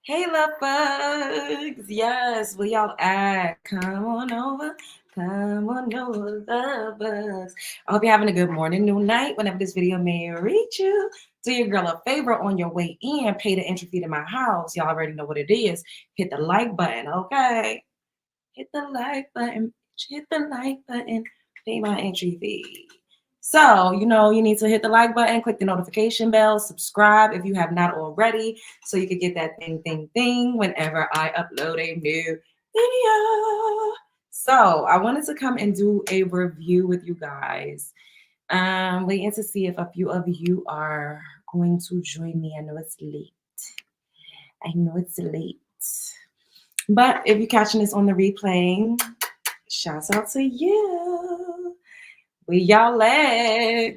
Hey, love bugs. Yes, where y'all at? Come on over. Come on over, love bugs. I hope you're having a good morning, noon, night, whenever this video may reach you. Do your girl a favor on your way in. Pay the entry fee to my house. Y'all already know what it is. Hit the like button, okay? Hit the like button. Hit the like button. Pay my entry fee. So, you need to hit the like button, click the notification bell, subscribe if you have not already, so you can get that thing whenever I upload a new video. So, I wanted to come and do a review with you guys. Waiting to see if a few of you are going to join me. I know it's late. But if you're catching this on the replay, shouts out to you. Where y'all at?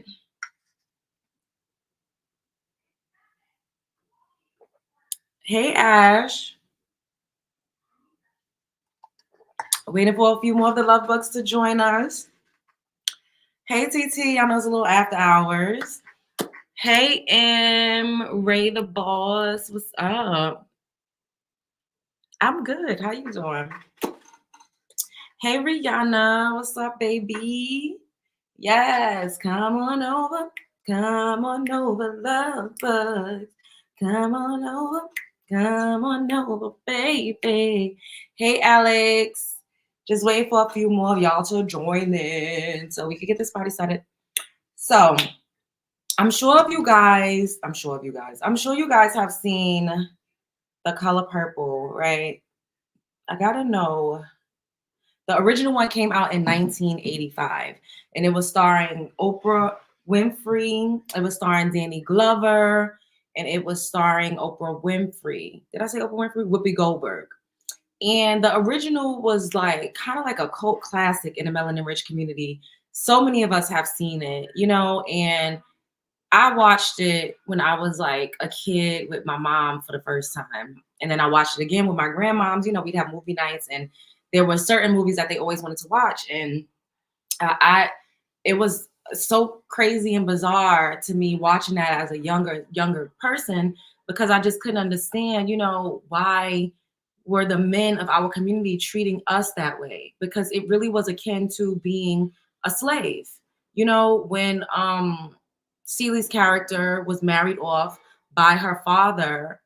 Hey, Ash. Waiting for a few more of the love bugs to join us. Hey, TT. I know it's a little after hours. Hey, Ray the boss. What's up? I'm good. How you doing? Hey, Rihanna. What's up, baby? Yes, come on over. Come on over, love bugs. Come on over. Come on over, baby. Hey, Alex. Just waiting for a few more of y'all to join in so we can get this party started. So, I'm sure you guys have seen The Color Purple, right? I gotta know. The original one came out in 1985, and it was starring Oprah Winfrey. It was starring Danny Glover, and it was starring Oprah Winfrey. Did I say Oprah Winfrey? Whoopi Goldberg. And the original was like kind of like a cult classic in the melanin rich community. So many of us have seen it, and I watched it when I was like a kid with my mom for the first time. And then I watched it again with my grandmoms. We'd have movie nights, and there were certain movies that they always wanted to watch. And it was so crazy and bizarre to me watching that as a younger person, because I just couldn't understand, why were the men of our community treating us that way? Because it really was akin to being a slave. When Celie's character was married off by her father,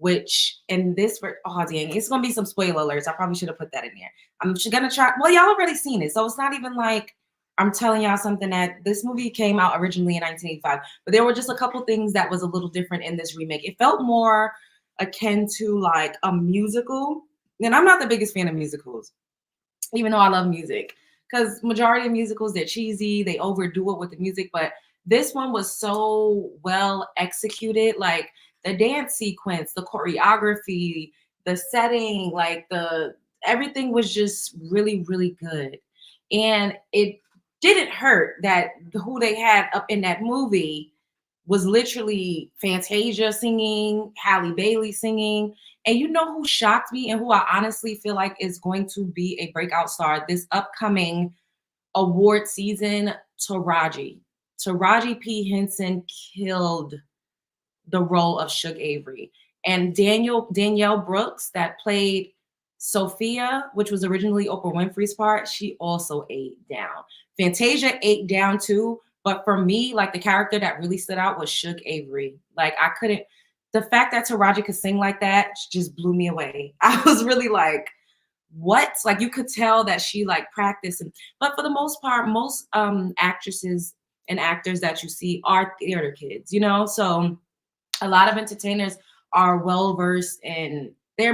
which in this, oh dang, it's gonna be some spoiler alerts. I probably should have put that in there. I'm gonna try. Well, y'all already seen it, so it's not even like I'm telling y'all something that this movie came out originally in 1985. But there were just a couple things that was a little different in this remake. It felt more akin to like a musical, and I'm not the biggest fan of musicals, even though I love music, because majority of musicals, they're cheesy, they overdo it with the music, but this one was so well executed. Like the dance sequence, the choreography, the setting, like everything was just really, really good. And it didn't hurt that who they had up in that movie was literally Fantasia singing, Halle Bailey singing. And you know who shocked me and who I honestly feel like is going to be a breakout star this upcoming award season? Taraji. Taraji P. Henson killed the role of Shug Avery. And Danielle Brooks, that played Sophia, which was originally Oprah Winfrey's part, she also ate down. Fantasia ate down too, but for me, like the character that really stood out was Shug Avery. Like the fact that Taraji could sing like that just blew me away. I was really like, what? Like you could tell that she like practiced. But for the most part, most actresses and actors that you see are theater kids, So a lot of entertainers are well versed in, they're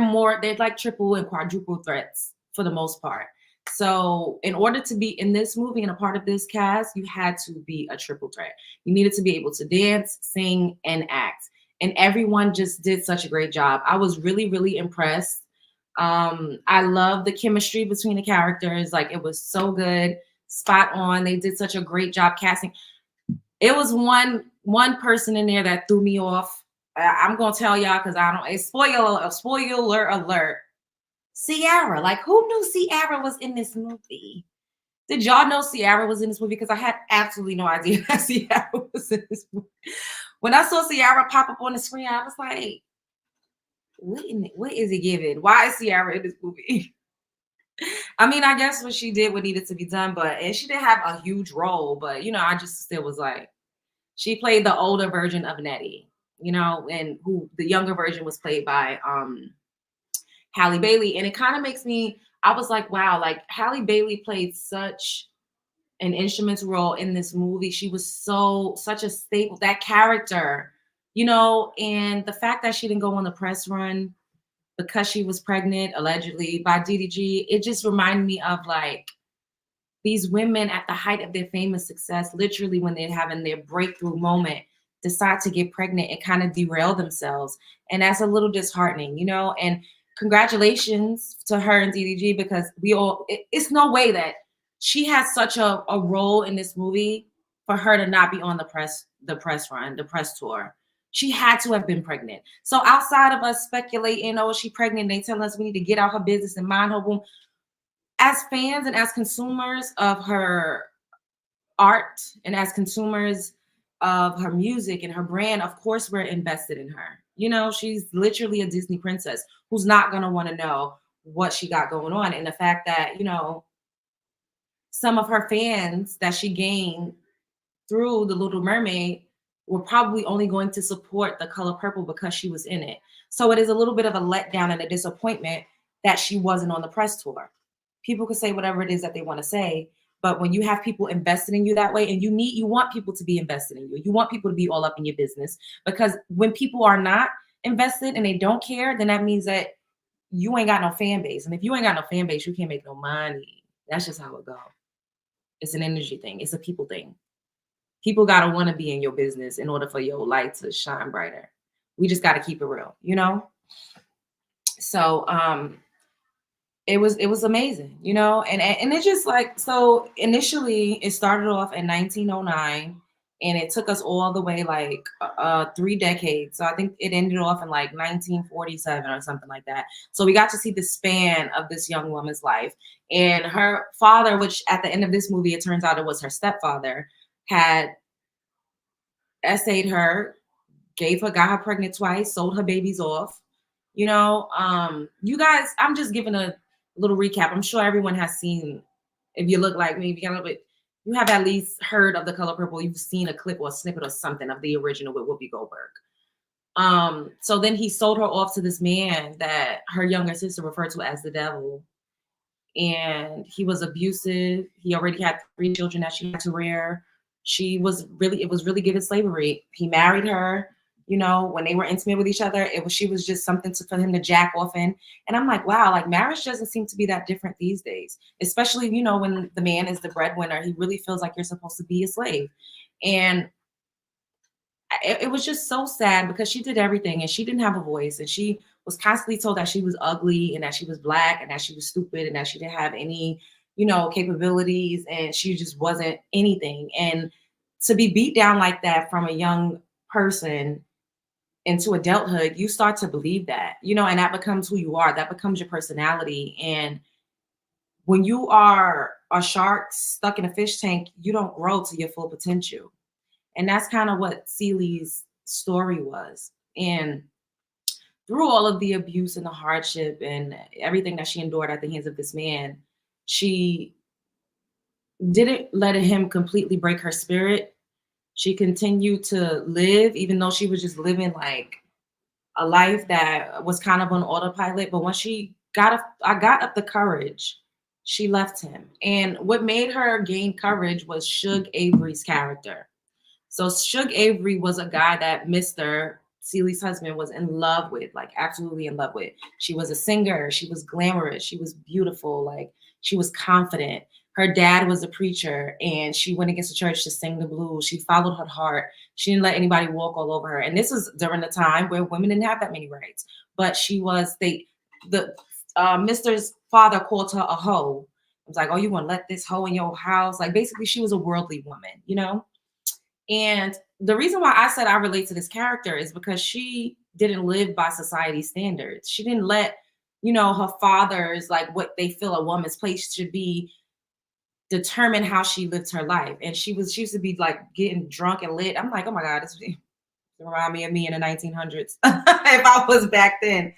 like triple and quadruple threats for the most part. So in order to be in this movie and a part of this cast, you had to be a triple threat. You needed to be able to dance, sing, and act. And everyone just did such a great job. I was really, really impressed. I love the chemistry between the characters. Like it was so good, spot on. They did such a great job casting. It was one person in there that threw me off. I'm gonna tell y'all because I don't. A spoiler alert. Ciara, like who knew Ciara was in this movie? Did y'all know Ciara was in this movie? Because I had absolutely no idea that Ciara was in this movie. When I saw Ciara pop up on the screen, I was like, what is it giving? Why is Ciara in this movie? I mean, I guess what she did what needed to be done, but and she didn't have a huge role, but I just still was like, she played the older version of Nettie, and who the younger version was played by Halle Bailey. And it kind of makes me, I was like, wow, like Halle Bailey played such an instrumental role in this movie. She was such a staple, that character, and the fact that she didn't go on the press run because she was pregnant, allegedly, by DDG, it just reminded me of like these women at the height of their fame and success, literally when they're having their breakthrough moment, decide to get pregnant and kind of derail themselves. And that's a little disheartening, and congratulations to her and DDG, because it's no way that she has such a role in this movie for her to not be on the press run, the press tour. She had to have been pregnant. So outside of us speculating, oh, is she pregnant? They tell us we need to get out her business and mind her womb. As fans and as consumers of her art and as consumers of her music and her brand, of course we're invested in her. She's literally a Disney princess who's not going to want to know what she got going on. And the fact that, some of her fans that she gained through The Little Mermaid were probably only going to support The Color Purple because she was in it. So it is a little bit of a letdown and a disappointment that she wasn't on the press tour. People could say whatever it is that they want to say, but when you have people invested in you that way, and you want people to be invested in you, you want people to be all up in your business, because when people are not invested and they don't care, then that means that you ain't got no fan base. And if you ain't got no fan base, you can't make no money. That's just how it goes. It's an energy thing. It's a people thing. People got to want to be in your business in order for your light to shine brighter. We just got to keep it real, So, it was amazing, and it's just like, so initially it started off in 1909 and it took us all the way like 3 decades. So I think it ended off in like 1947 or something like that. So we got to see the span of this young woman's life, and her father, which at the end of this movie, it turns out it was her stepfather, had essayed her, got her pregnant twice, sold her babies off. You guys, I'm just giving a little recap. I'm sure everyone has seen, if you look like me, if you got a little bit, you have at least heard of The Color Purple. You've seen a clip or a snippet or something of the original with Whoopi Goldberg. So then he sold her off to this man that her younger sister referred to as the devil. And he was abusive. He already had 3 children that she had to rear. It was really given slavery. He married her. When they were intimate with each other, she was just something for him to jack off in. And I'm like, wow, like marriage doesn't seem to be that different these days, especially, when the man is the breadwinner. He really feels like you're supposed to be a slave. And it was just so sad because she did everything and she didn't have a voice, and she was constantly told that she was ugly and that she was Black and that she was stupid and that she didn't have any, capabilities, and she just wasn't anything. And to be beat down like that from a young person into adulthood, you start to believe that, and that becomes who you are. That becomes your personality. And when you are a shark stuck in a fish tank, you don't grow to your full potential. And that's kind of what Celie's story was. And through all of the abuse and the hardship and everything that she endured at the hands of this man, she didn't let him completely break her spirit. She continued to live, even though she was just living like a life that was kind of on autopilot. But when I got up the courage, she left him. And what made her gain courage was Shug Avery's character. So Shug Avery was a guy that Mr. Celie's husband was in love with, like absolutely in love with. She was a singer. She was glamorous. She was beautiful. Like she was confident. Her dad was a preacher, and she went against the church to sing the blues. She followed her heart. She didn't let anybody walk all over her. And this was during the time where women didn't have that many rights. But she was, Mr.'s father called her a hoe. It was like, oh, you want to let this hoe in your house? Like basically she was a worldly woman, And the reason why I said I relate to this character is because she didn't live by society's standards. She didn't let, her father's, like what they feel a woman's place should be, determine how she lived her life. And she used to be like getting drunk and lit. I'm like, oh my God, Remind me of me in the 1900s if I was back then.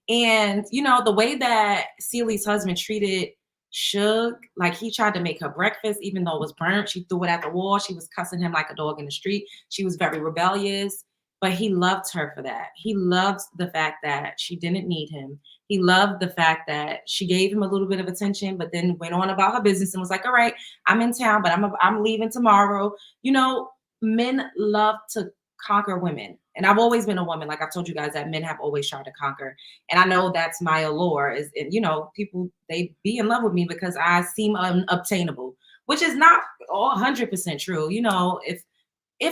And you know, the way that Celie's husband treated Shug, like he tried to make her breakfast, even though it was burnt. She threw it at the wall. She was cussing him like a dog in the street. She was very rebellious, but he loved her for that. He loved the fact that she didn't need him. He loved the fact that she gave him a little bit of attention, but then went on about her business and was like, "All right, I'm in town, but I'm leaving tomorrow." You know, men love to conquer women, and I've always been a woman. Like I've told you guys that men have always tried to conquer, and I know that's my allure. Is you know, people they be in love with me because I seem unobtainable, which is not 100% true. You know, if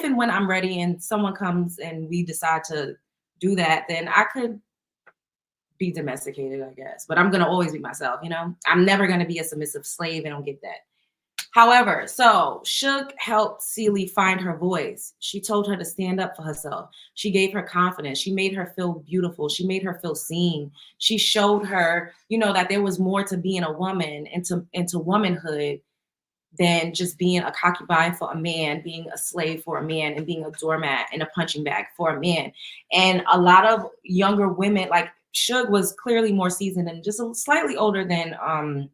and when I'm ready and someone comes and we decide to do that, then I could be domesticated, I guess. But I'm gonna always be myself, you know. I'm never gonna be a submissive slave. I don't get that. However, so Shug helped Celie find her voice. She told her to stand up for herself. She gave her confidence. She made her feel beautiful. She made her feel seen. She showed her, you know, that there was more to being a woman and into womanhood than just being a concubine for a man, being a slave for a man, and being a doormat and a punching bag for a man. And a lot of younger women, like Shug was clearly more seasoned and just slightly older than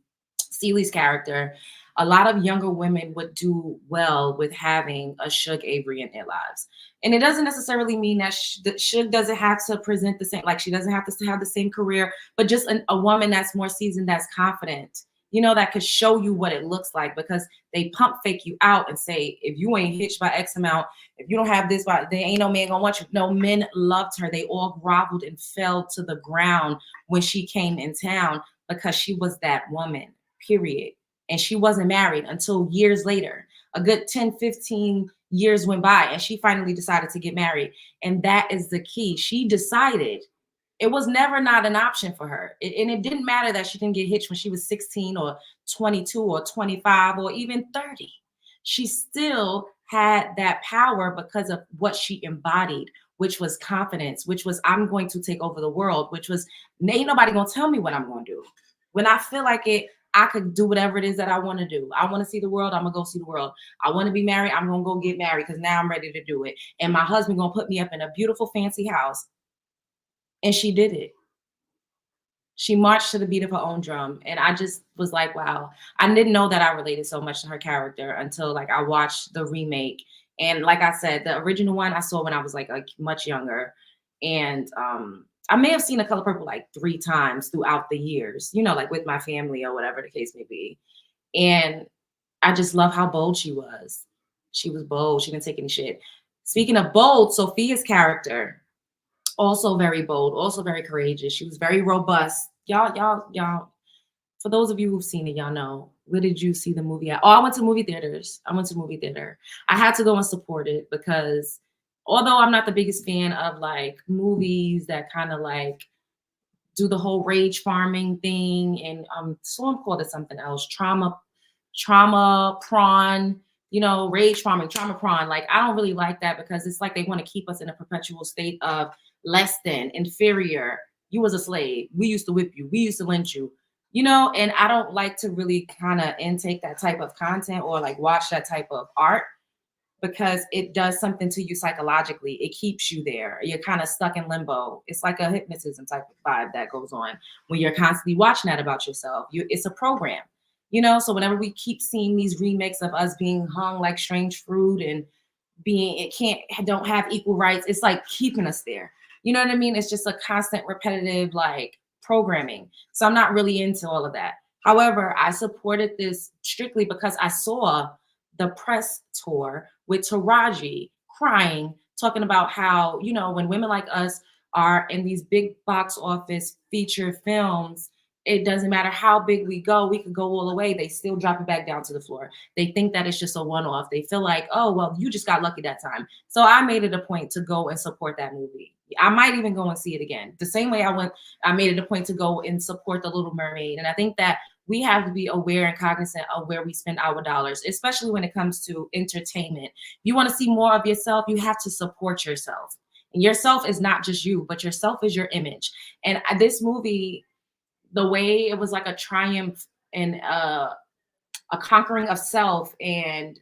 Celie's character. A lot of younger women would do well with having a Shug Avery in their lives. And it doesn't necessarily mean that, that Shug doesn't have to present the same, like she doesn't have to have the same career, but just a woman that's more seasoned, that's confident, you know, that could show you what it looks like, because they pump fake you out and say, if you ain't hitched by X amount, if you don't have this, by there ain't no man gonna want you. No, men loved her. They all groveled and fell to the ground when she came in town because she was that woman, period. And she wasn't married until years later. A good 10, 15 years went by and she finally decided to get married. And that is the key. She decided. It was never not an option for her. And it didn't matter that she didn't get hitched when she was 16 or 22 or 25 or even 30. She still had that power because of what she embodied, which was confidence, which was I'm going to take over the world, which was ain't nobody gonna tell me what I'm gonna do. When I feel like it, I could do whatever it is that I want to do. I want to see the world. I'm gonna go see the world. I want to be married. I'm gonna go get married because now I'm ready to do it. And my husband gonna put me up in a beautiful fancy house. And she did it. She marched to the beat of her own drum. And I just was like, wow. I didn't know that I related so much to her character until like I watched the remake. And like I said, the original one I saw when I was like much younger. And I may have seen A Color Purple like 3 times throughout the years, you know, like with my family or whatever the case may be. And I just love how bold she was. She was bold. She didn't take any shit. Speaking of bold, Sophia's character, also very bold, also very courageous. She was very robust. Y'all. For those of you who've seen it, y'all know. Where did you see the movie at? Oh, I went to movie theaters. I went to movie theater. I had to go and support it because although I'm not the biggest fan of like movies that kind of like do the whole rage farming thing, and someone called it something else, trauma prawn, you know, rage farming, trauma prawn. Like I don't really like that because it's like they want to keep us in a perpetual state of less than, inferior. You was a slave. We used to whip you. We used to lynch you. You know, and I don't like to really kind of intake that type of content or like watch that type of art because it does something to you psychologically. It keeps you there. You're kind of stuck in limbo. It's like a hypnotism type of vibe that goes on when you're constantly watching that about yourself. It's a program, you know. So whenever we keep seeing these remakes of us being hung like strange fruit and don't have equal rights, it's like keeping us there. You know what I mean? It's just a constant repetitive like programming. So I'm not really into all of that. However, I supported this strictly because I saw the press tour with Taraji crying, talking about how, you know, when women like us are in these big box office feature films, it doesn't matter how big we could go all the way. They still drop it back down to the floor. They think that it's just a one-off. They feel like, oh, well, you just got lucky that time. So I made it a point to go and support that movie. I might even go and see it again. The same way I made it a point to go and support The Little Mermaid. And I think that we have to be aware and cognizant of where we spend our dollars, especially when it comes to entertainment. You want to see more of yourself, you have to support yourself. And yourself is not just you, but yourself is your image. And this movie, the way it was like a triumph and a conquering of self, and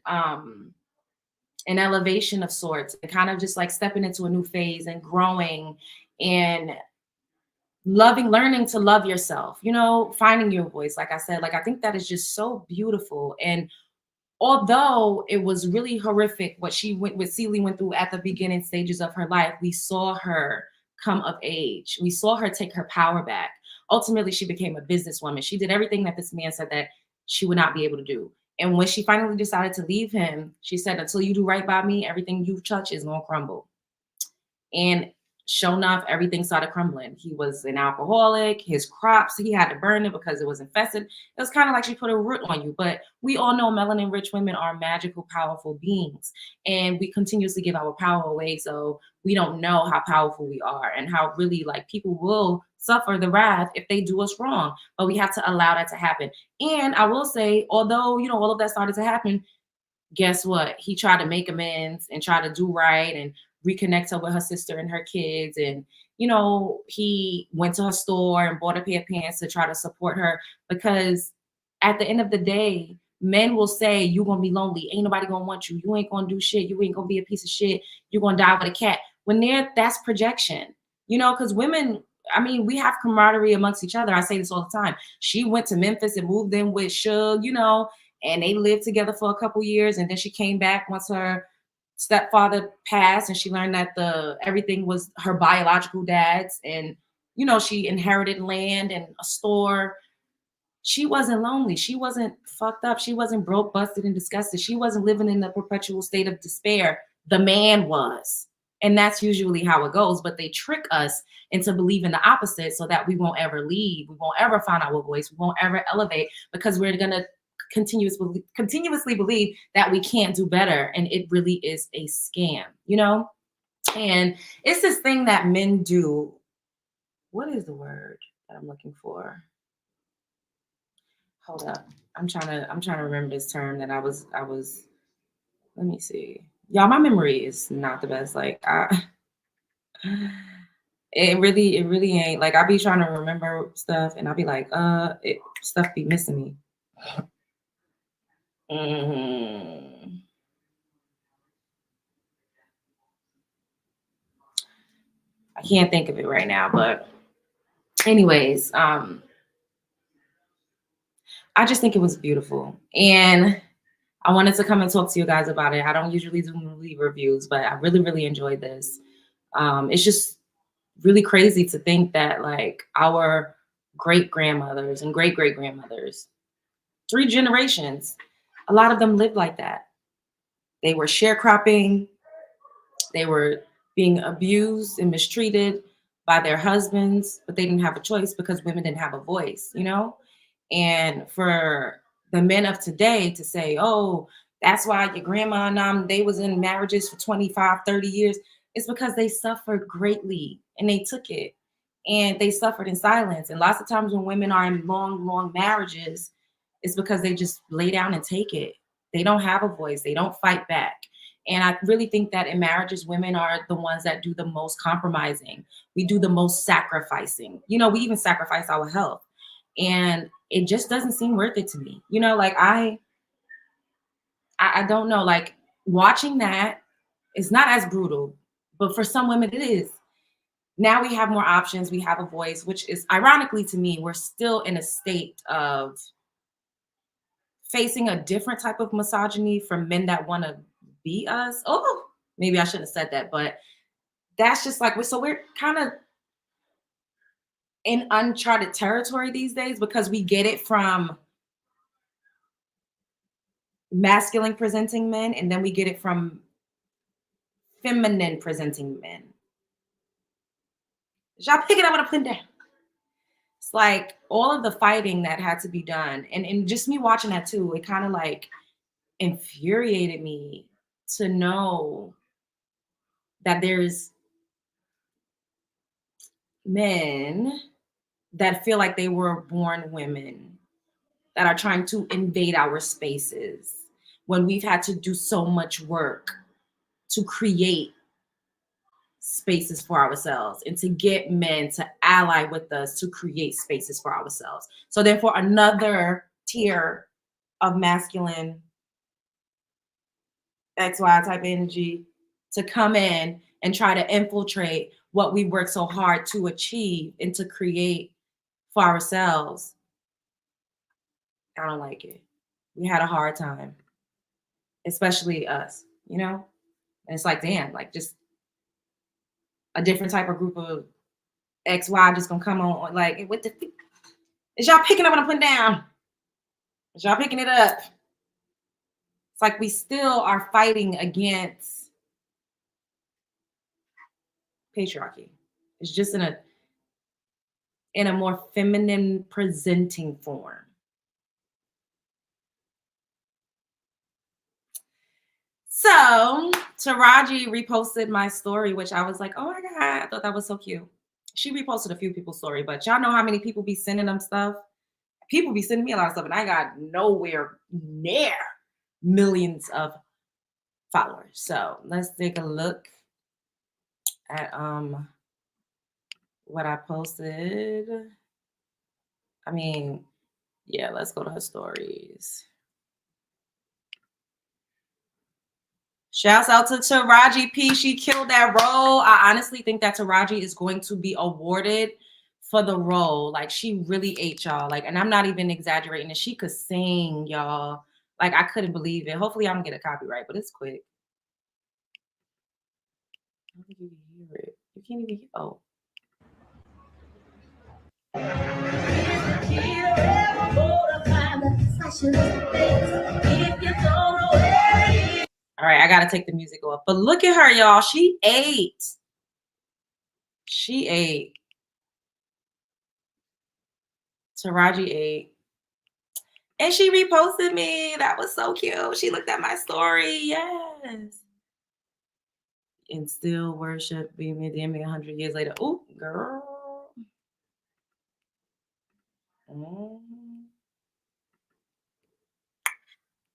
an elevation of sorts, and kind of just like stepping into a new phase and growing and learning to love yourself, finding your voice. Like I said, like I think that is just so beautiful. And although it was really horrific what Celie went through at the beginning stages of her life, we saw her come of age. We saw her take her power back. Ultimately, she became a businesswoman. She did everything that this man said that she would not be able to do. And when she finally decided to leave him, she said, until you do right by me, everything you touch is going to crumble. And sure enough, everything started crumbling. He was an alcoholic. His crops, he had to burn it because it was infested. It was kind of like she put a root on you. But we all know melanin-rich women are magical, powerful beings. And we continuously give our power away. So we don't know how powerful we are and how really like people will suffer the wrath if they do us wrong. But we have to allow that to happen. And I will say, although, all of that started to happen, guess what? He tried to make amends and try to do right and reconnect her with her sister and her kids. And, he went to her store and bought a pair of pants to try to support her, because at the end of the day, men will say, you're going to be lonely. Ain't nobody going to want you. You ain't going to do shit. You ain't going to be a piece of shit. You're going to die with a cat. When that's projection, because women, I mean, we have camaraderie amongst each other. I say this all the time. She went to Memphis and moved in with Shug, and they lived together for a couple years. And then she came back once her stepfather passed, and she learned that everything was her biological dad's. And, she inherited land and a store. She wasn't lonely. She wasn't fucked up. She wasn't broke, busted, and disgusted. She wasn't living in a perpetual state of despair. The man was. And that's usually how it goes. But they trick us into believing the opposite so that we won't ever leave. We won't ever find our voice. We won't ever elevate, because we're going to continuously believe that we can't do better. And it really is a scam, And it's this thing that men do. What is the word that I'm looking for? Hold up. I'm trying to remember this term that I was let me see. Y'all, my memory is not the best. Like it really ain't. Like I be trying to remember stuff and I'll be like, stuff be missing me. I can't think of it right now, but anyways, I just think it was beautiful. And I wanted to come and talk to you guys about it. I don't usually do movie reviews, but I really, really enjoyed this. It's just really crazy to think that like our great-grandmothers and great-great-grandmothers, 3 generations, a lot of them lived like that. They were sharecropping. They were being abused and mistreated by their husbands, but they didn't have a choice because women didn't have a voice, And for the men of today to say, oh, that's why your grandma and them, they was in marriages for 25, 30 years. It's because they suffered greatly and they took it and they suffered in silence. And lots of times when women are in long, long marriages, it's because they just lay down and take it. They don't have a voice. They don't fight back. And I really think that in marriages, women are the ones that do the most compromising. We do the most sacrificing. We even sacrifice our health. And it just doesn't seem worth it to me. Like I don't know, like watching that is not as brutal, but for some women it is. Now we have more options. We have a voice, which is ironically to me, we're still in a state of facing a different type of misogyny from men that want to be us. Oh, maybe I shouldn't have said that, but that's just like, so we're kind of in uncharted territory these days because we get it from masculine presenting men and then we get it from feminine presenting men. Y'all picking up what I'm putting down. It's like all of the fighting that had to be done. And just me watching that too, it kind of like infuriated me to know that there's men that feel like they were born women that are trying to invade our spaces when we've had to do so much work to create spaces for ourselves and to get men to ally with us to create spaces for ourselves. So therefore, another tier of masculine XY type energy to come in and try to infiltrate what we worked so hard to achieve and to create for ourselves. I don't like it. We had a hard time, especially us, you know? And it's like, damn, like just a different type of group of XY just gonna come on, like, what the is y'all picking up what I'm putting down? Is y'all picking it up? It's like we still are fighting against patriarchy. It's just in a more feminine presenting form. So Taraji reposted my story, which I was like, oh my God, I thought that was so cute. She reposted a few people's story, but y'all know how many people be sending them stuff? People be sending me a lot of stuff, and I got nowhere near millions of followers. So let's take a look at what I posted. I mean, yeah, let's go to her stories. Shouts out to Taraji P. She killed that role. I honestly think that Taraji is going to be awarded for the role. Like, she really ate y'all. Like, and I'm not even exaggerating. And she could sing, y'all. Like, I couldn't believe it. Hopefully, I don't get a copyright, but it's quick. I don't think you can hear it. You can't even hear. Oh. All right, I gotta take the music off. But look at her, y'all. She ate. She ate. Taraji ate. And she reposted me. That was so cute. She looked at my story. Yes. And still worship being damn 100 years later. Oh, girl.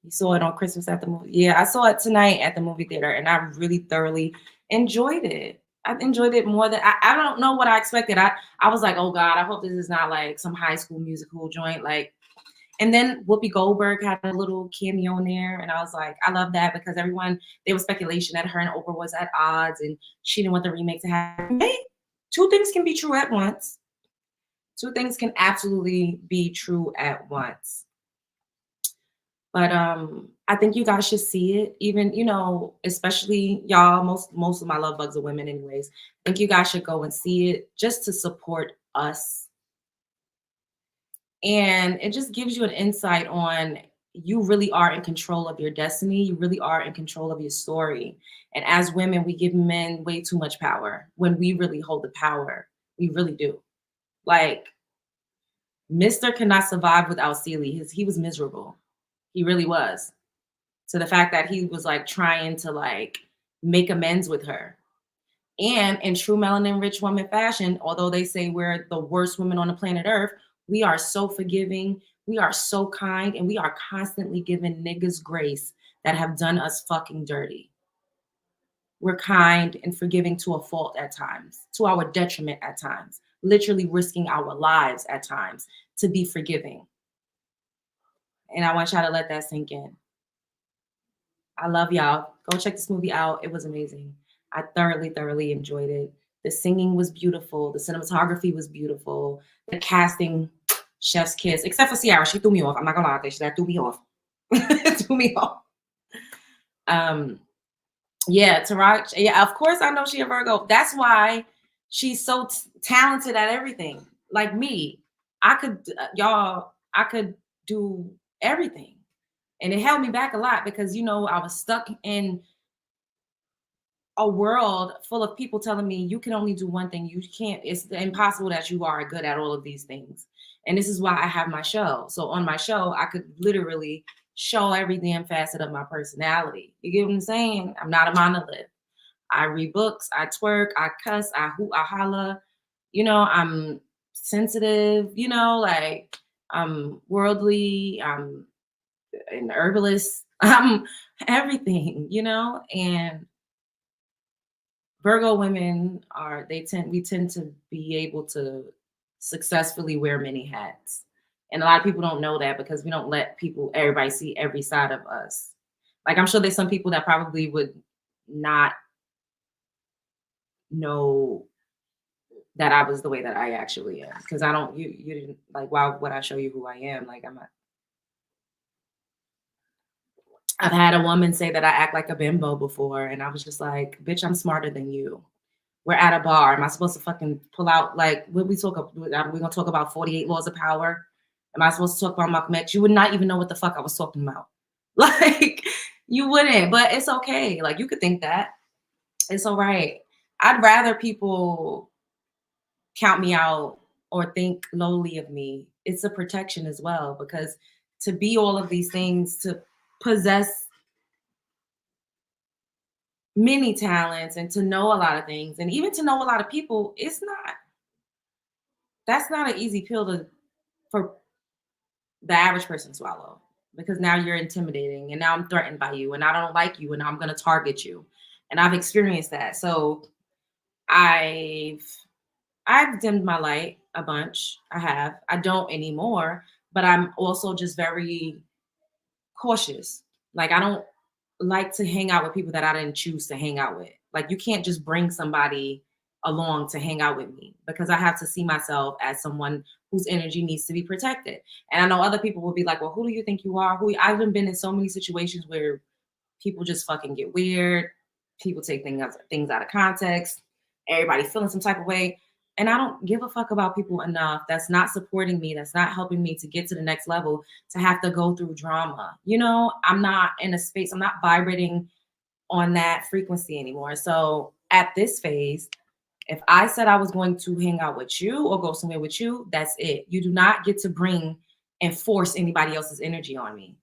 You saw it on Christmas at the movie. Yeah, I saw it tonight at the movie theater, and I really thoroughly enjoyed it. I enjoyed it more than I don't know what I expected. I was like, oh God, I hope this is not like some high school musical joint. Like, and then Whoopi Goldberg had a little cameo in there, and I was like, I love that because there was speculation that her and Oprah was at odds, and she didn't want the remake to happen. Hey, two things can be true at once. Two things can absolutely be true at once. But I think you guys should see it. Even, especially y'all, most of my love bugs are women anyways. I think you guys should go and see it just to support us. And it just gives you an insight on you really are in control of your destiny. You really are in control of your story. And as women, we give men way too much power when we really hold the power. We really do. Like, Mr. cannot survive without Celie. He was miserable. He really was. To the fact that he was like trying to like make amends with her. And in true melanin rich woman fashion, although they say we're the worst women on the planet Earth, we are so forgiving, we are so kind, and we are constantly giving niggas grace that have done us fucking dirty. We're kind and forgiving to a fault at times, to our detriment at times, literally risking our lives at times to be forgiving. And I want y'all to let that sink in. I love y'all. Go check this movie out. It was amazing. I thoroughly enjoyed it. The singing was beautiful. The cinematography was beautiful. The casting, chef's kiss, except for Ciara. She threw me off. I'm not gonna lie, that threw me off. Threw me off. Yeah, Taraji. Yeah, of course I know she a Virgo. That's why she's so talented at everything. Like me, I could do everything. And it held me back a lot because, I was stuck in a world full of people telling me you can only do one thing. You can't, it's impossible that you are good at all of these things. And this is why I have my show. So on my show, I could literally show every damn facet of my personality. You get what I'm saying? I'm not a monolith. I read books, I twerk, I cuss, I hoot, I holla. I'm sensitive, like I'm worldly, I'm an herbalist, I'm everything, and Virgo women we tend to be able to successfully wear many hats. And a lot of people don't know that because we don't let everybody see every side of us. Like, I'm sure there's some people that probably would not know that I was the way that I actually am. Because I don't you didn't like why would I show you who I am? Like I'm not I've had a woman say that I act like a bimbo before, and I was just like, bitch, I'm smarter than you. We're at a bar. Am I supposed to fucking pull out like what we talk about? We're gonna talk about 48 laws of power. Am I supposed to talk about Malcolm X? You would not even know what the fuck I was talking about. Like you wouldn't, but it's okay. Like you could think that. It's all right. I'd rather people count me out or think lowly of me. It's a protection as well because to be all of these things, to possess many talents and to know a lot of things and even to know a lot of people, it's not that's not an easy pill to for the average person to swallow because now you're intimidating and now I'm threatened by you and I don't like you and I'm going to target you. And I've experienced that. So I've I've dimmed my light a bunch. I have. I don't anymore, but I'm also just very cautious. Like I don't like to hang out with people that I didn't choose to hang out with. Like you can't just bring somebody along to hang out with me because I have to see myself as someone whose energy needs to be protected. And I know other people will be like, "Well, who do you think you are?" Who I've been in so many situations where people just fucking get weird. People take things out of context. Everybody feeling some type of way. And I don't give a fuck about people enough that's not supporting me, that's not helping me to get to the next level to have to go through drama. You know, I'm not in a space, I'm not vibrating on that frequency anymore. So at this phase, if I said I was going to hang out with you or go somewhere with you, that's it. You do not get to bring and force anybody else's energy on me.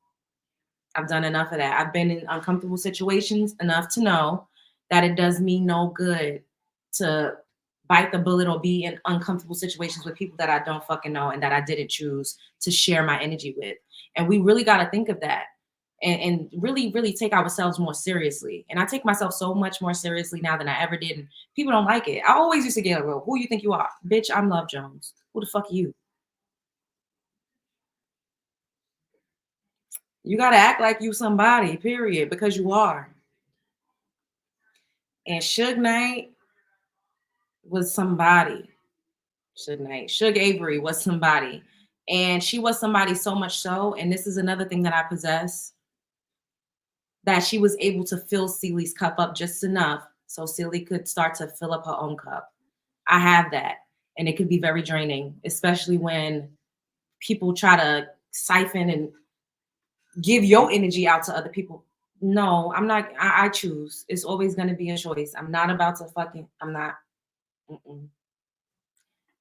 I've done enough of that. I've been in uncomfortable situations enough to know that it does me no good to bite the bullet or be in uncomfortable situations with people that I don't fucking know and that I didn't choose to share my energy with. And we really got to think of that and really, really take ourselves more seriously. And I take myself so much more seriously now than I ever did. And people don't like it. I always used to get, well, who you think you are? Bitch, I'm Love Jones. Who the fuck are you? You got to act like you somebody, period, because you are. And Suge Knight was somebody. Suge Knight. Shug Avery was somebody. And she was somebody so much so, and this is another thing that I possess, that she was able to fill Celie's cup up just enough so Celie could start to fill up her own cup. I have that. And it could be very draining, especially when people try to siphon and give your energy out to other people. No, I'm not. I choose. It's always going to be a choice. I'm not about to fucking, I'm not. Mm-mm.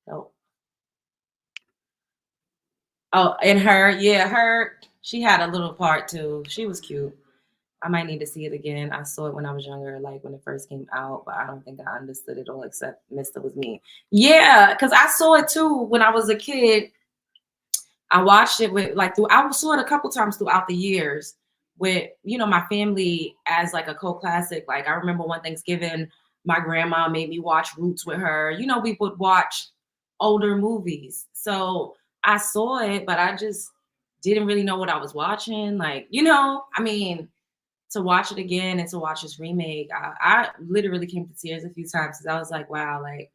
No. Oh, and her, yeah, she had a little part too. She was cute. I might need to see it again. I saw it when I was younger, like when it first came out, but I don't think I understood it all except Mr. was me. Yeah, because I saw it too when I was a kid. I watched it with like through I saw it a couple times throughout the years with my family as like a co-classic. Like I remember one Thanksgiving, my grandma made me watch Roots with her. We would watch older movies. So I saw it, but I just didn't really know what I was watching. Like, I mean, to watch it again and to watch this remake, I literally came to tears a few times because I was like, wow, like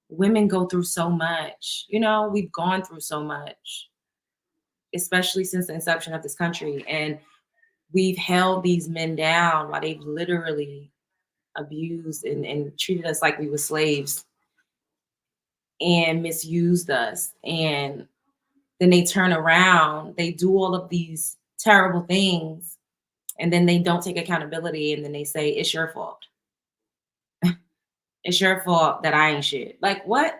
women go through so much. We've gone through so much, especially since the inception of this country. And we've held these men down while they've literally abused and treated us like we were slaves and misused us. And then they turn around, they do all of these terrible things, and then they don't take accountability. And then they say, it's your fault. It's your fault that I ain't shit. Like, what?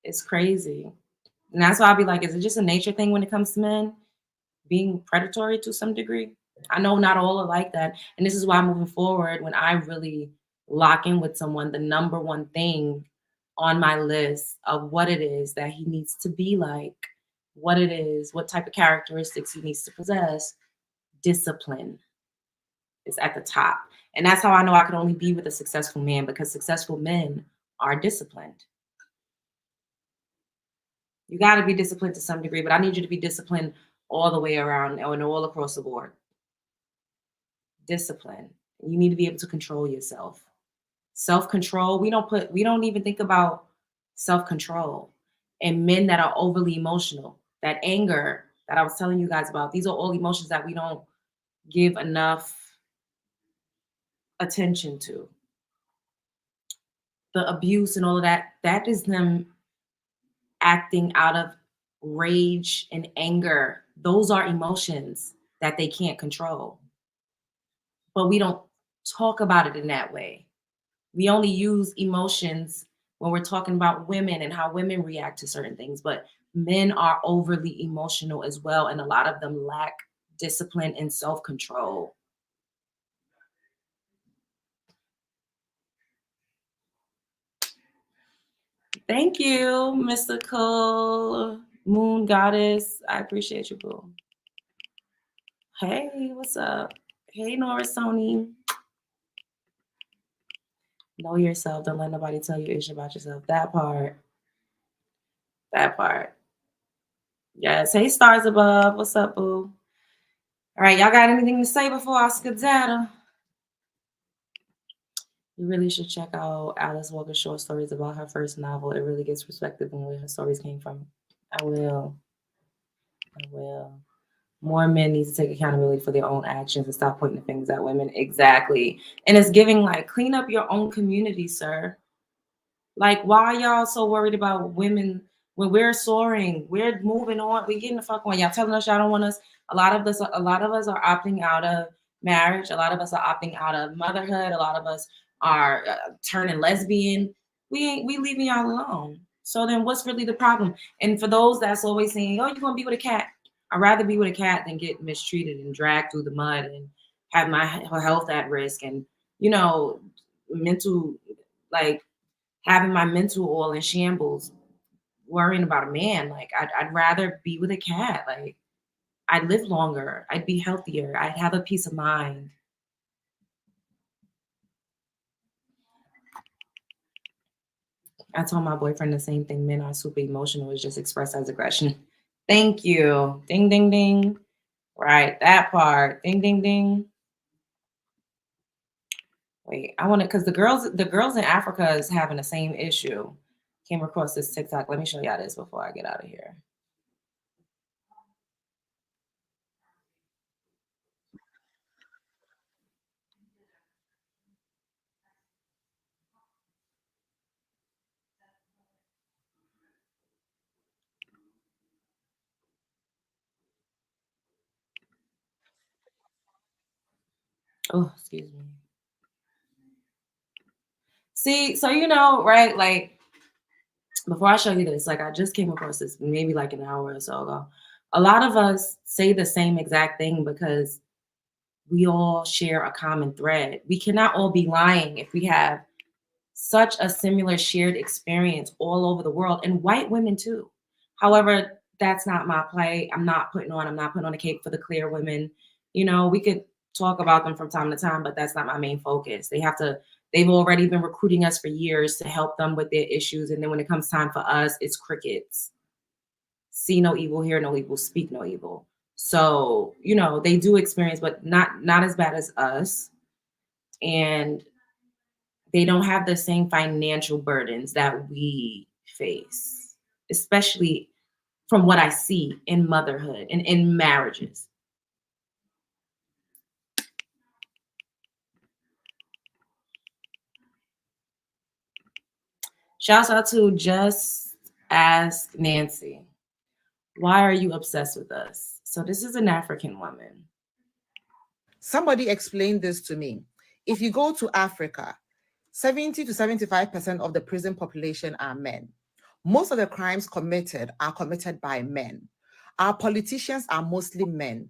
It's crazy. And that's why I'll be like, is it just a nature thing when it comes to men being predatory to some degree? I know not all are like that. And this is why moving forward, when I really lock in with someone, the number one thing on my list of what it is that he needs to be like, what it is, what type of characteristics he needs to possess, discipline is at the top. And that's how I know I could only be with a successful man because successful men are disciplined. You got to be disciplined to some degree, but I need you to be disciplined all the way around and all across the board. discipline. You need to be able to control yourself. Self-control, we don't even think about self-control. And men that are overly emotional, that anger that I was telling you guys about, these are all emotions that we don't give enough attention to. The abuse and all of that, that is them acting out of rage and anger. Those are emotions that they can't control. But we don't talk about it in that way. We only use emotions when we're talking about women and how women react to certain things, but men are overly emotional as well, and a lot of them lack discipline and self-control. Thank you, mystical moon goddess. I appreciate you, boo. Hey, what's up? Hey, Norris Sony. Know yourself. Don't let nobody tell you ish about yourself. That part. That part. Yes. Hey, stars above. What's up, boo? All right, y'all got anything to say before I skedaddle? You really should check out Alice Walker's short stories about her first novel. It really gets perspective on where her stories came from. I will. I will. More men need to take accountability for their own actions and stop pointing the fingers at women. Exactly. And it's giving like clean up your own community, sir. Like, why are y'all so worried about women when we're soaring? We're moving on. We're getting the fuck on. Y'all telling us y'all don't want us. A lot of us are opting out of marriage. A lot of us are opting out of motherhood. A lot of us are turning lesbian. We leaving y'all alone. So then, what's really the problem? And for those that's always saying, "Oh, you're gonna be with a cat," I'd rather be with a cat than get mistreated and dragged through the mud and have my health at risk and mental like having my mental all in shambles, worrying about a man. Like I'd rather be with a cat. Like I'd live longer. I'd be healthier. I'd have a peace of mind. I told my boyfriend the same thing. Men are super emotional. It's just expressed as aggression. Thank you. Ding, ding, ding. Right. That part. Ding, ding, ding. Wait, I want to, because the girls in Africa is having the same issue. Came across this TikTok. Let me show y'all this before I get out of here. Oh, excuse me. See, so right? Like before I show you this, like I just came across this maybe like an hour or so ago. A lot of us say the same exact thing because we all share a common thread. We cannot all be lying if we have such a similar shared experience all over the world, and white women too. However, that's not my play. I'm not putting on a cape for the clear women. We could talk about them from time to time, but that's not my main focus. They've already been recruiting us for years to help them with their issues. And then when it comes time for us, it's crickets. See no evil, hear no evil, speak no evil. So, they do experience, but not as bad as us. And they don't have the same financial burdens that we face, especially from what I see in motherhood and in marriages. Shouts out to Just Ask Nancy. Why are you obsessed with us? So this is an African woman. Somebody explained this to me. If you go to Africa, 70 to 75% of the prison population are men. Most of the crimes committed are committed by men. Our politicians are mostly men.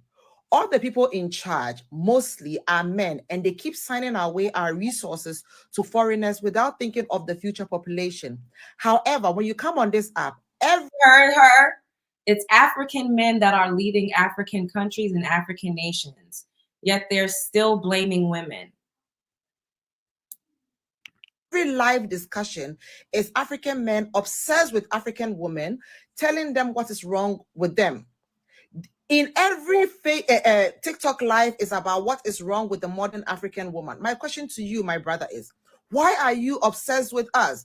All the people in charge mostly are men, and they keep signing away our resources to foreigners without thinking of the future population. However, when you come on this app, Heard her. It's African men that are leading African countries and African nations, yet they're still blaming women. every live discussion is African men obsessed with African women, telling them what is wrong with them. In every TikTok live is about what is wrong with the modern African woman. My question to you, my brother, is why are you obsessed with us?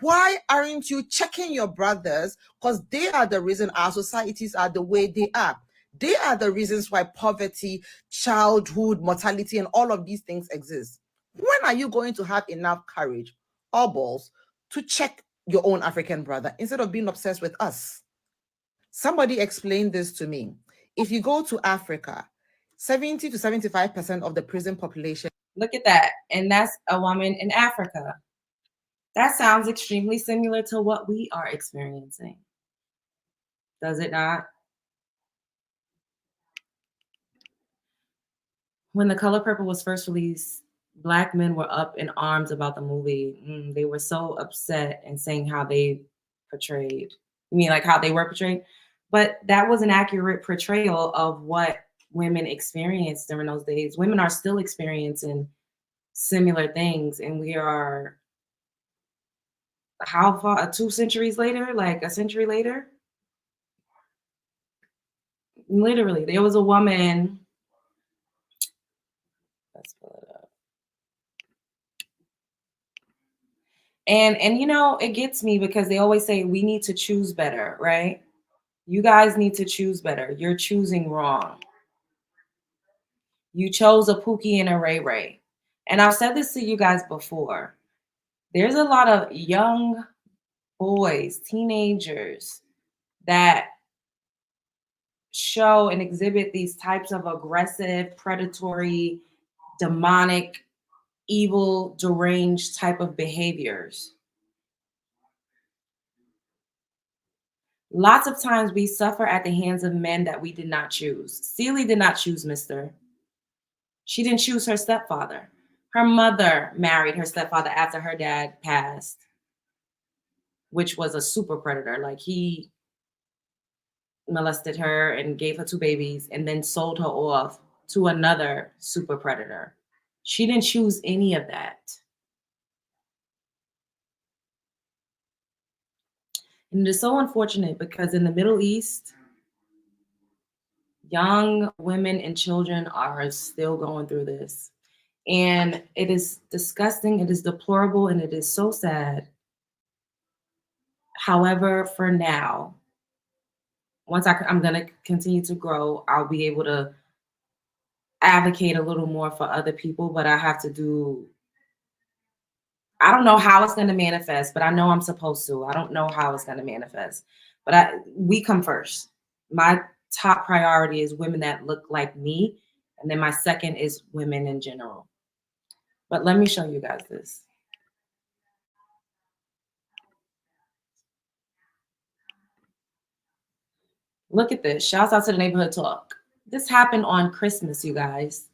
Why aren't you checking your brothers? Because they are the reason our societies are the way they are. They are the reasons why poverty, childhood mortality, and all of these things exist. When are you going to have enough courage or balls to check your own African brother instead of being obsessed with us? Somebody explained this to me. If you go to Africa, 70 to 75% of the prison population. Look at that. And that's a woman in Africa. That sounds extremely similar to what we are experiencing. Does it not? When The Color Purple was first released, Black men were up in arms about the movie. They were so upset and saying how they portrayed. I mean, like how they were portrayed. But that was an accurate portrayal of what women experienced during those days. Women are still experiencing similar things, and we are how far? 2 centuries later, like a century later. Literally, there was a woman. Let's pull it up. And you know, it gets me because they always say we need to choose better, right? You guys need to choose better. You're choosing wrong. You chose a Pookie and a Ray Ray. And I've said this to you guys before. There's a lot of young boys, teenagers that show and exhibit these types of aggressive, predatory, demonic, evil, deranged type of behaviors. Lots of times we suffer at the hands of men that we did not choose. Celie did not choose Mr. She didn't choose her stepfather. Her mother married her stepfather after her dad passed, which was a super predator. Like he molested her and gave her 2 babies and then sold her off to another super predator. She didn't choose any of that. And it is so unfortunate because in the Middle East, young women and children are still going through this. And it is disgusting, it is deplorable, and it is so sad. However, for now, once I'm going to continue to grow, I'll be able to advocate a little more for other people, but I have to do, I don't know how it's going to manifest, but I know I'm supposed to. I don't know how it's going to manifest, but we come first. My top priority is women that look like me, and then my second is women in general. But let me show you guys this. Look at this. Shouts out to the neighborhood talk. This happened on Christmas, you guys.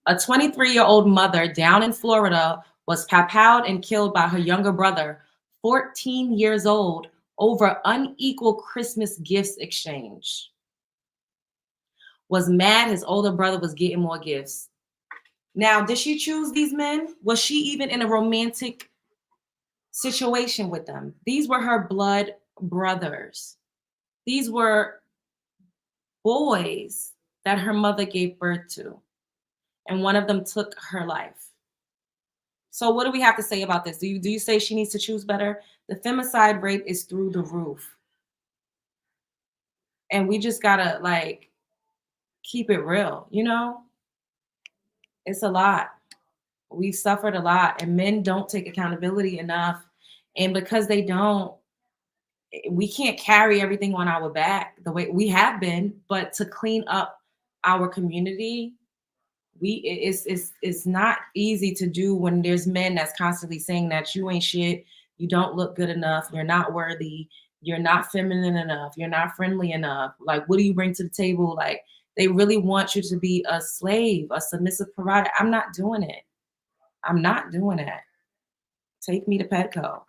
A 23-year-old mother down in Florida was papawed and killed by her younger brother, 14 years old, over unequal Christmas gifts exchange. Was mad his older brother was getting more gifts. Now, did she choose these men? Was she even in a romantic situation with them? These were her blood brothers. These were boys that her mother gave birth to, and one of them took her life. So what do we have to say about this? Do you say she needs to choose better? The femicide rate is through the roof. And we just gotta like keep it real, you know? It's a lot. We've suffered a lot, and men don't take accountability enough. And because they don't, we can't carry everything on our back the way we have been, but to clean up our community, it's not easy to do when there's men that's constantly saying that you ain't shit, you don't look good enough, you're not worthy, you're not feminine enough, you're not friendly enough. Like, what do you bring to the table? Like, they really want you to be a slave, a submissive provider. I'm not doing it. I'm not doing that. Take me to Petco.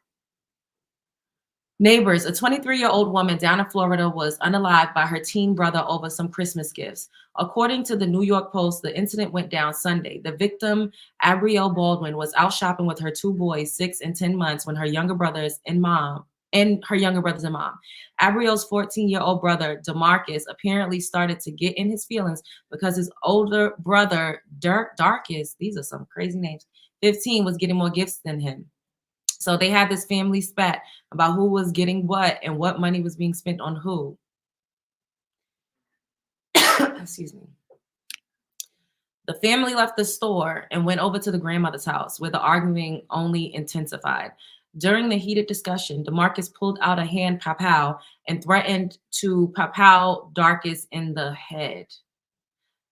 Neighbors, a 23-year-old woman down in Florida was unalived by her teen brother over some Christmas gifts. According to the New York Post, the incident went down Sunday. The victim, Abrielle Baldwin, was out shopping with her 2 boys, 6 and 10 months, when her younger brothers and mom and her younger brothers and mom. Abriel's 14-year-old brother, DeMarcus, apparently started to get in his feelings because his older brother, Darkest, these are some crazy names, 15, was getting more gifts than him. So they had this family spat about who was getting what and what money was being spent on who. Excuse me. The family left the store and went over to the grandmother's house, where the arguing only intensified. During the heated discussion, DeMarcus pulled out a hand pow and threatened to pow Darkest in the head.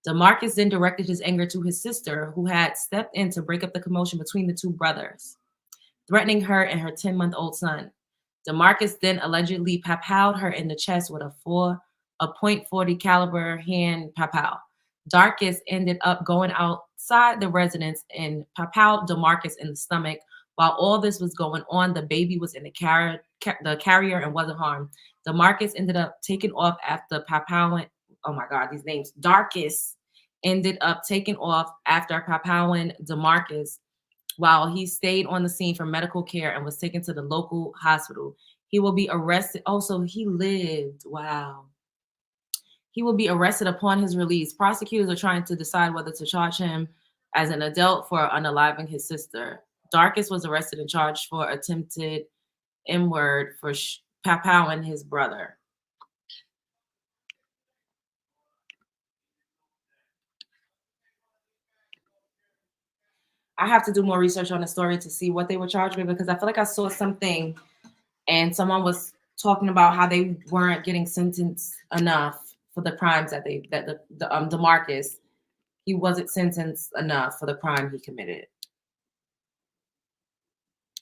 DeMarcus then directed his anger to his sister, who had stepped in to break up the commotion between the two brothers, threatening her and her 10-month-old son. DeMarcus then allegedly powed her in the chest with a .40 caliber hand pow. Darkest ended up going outside the residence and powed DeMarcus in the stomach. While all this was going on, the baby was in the carrier and wasn't harmed. DeMarcus ended up taking off after powing. Oh my God, these names. Darkest ended up taking off after powing DeMarcus, while he stayed on the scene for medical care and was taken to the local hospital. He will be arrested. Oh, so he lived. Wow. He will be arrested upon his release. Prosecutors are trying to decide whether to charge him as an adult for unaliving his sister. Darkest was arrested and charged for attempted M-word for powing his brother. I have to do more research on the story to see what they were charged with, because I feel like I saw something and someone was talking about how they weren't getting sentenced enough for the crimes that DeMarcus, he wasn't sentenced enough for the crime he committed.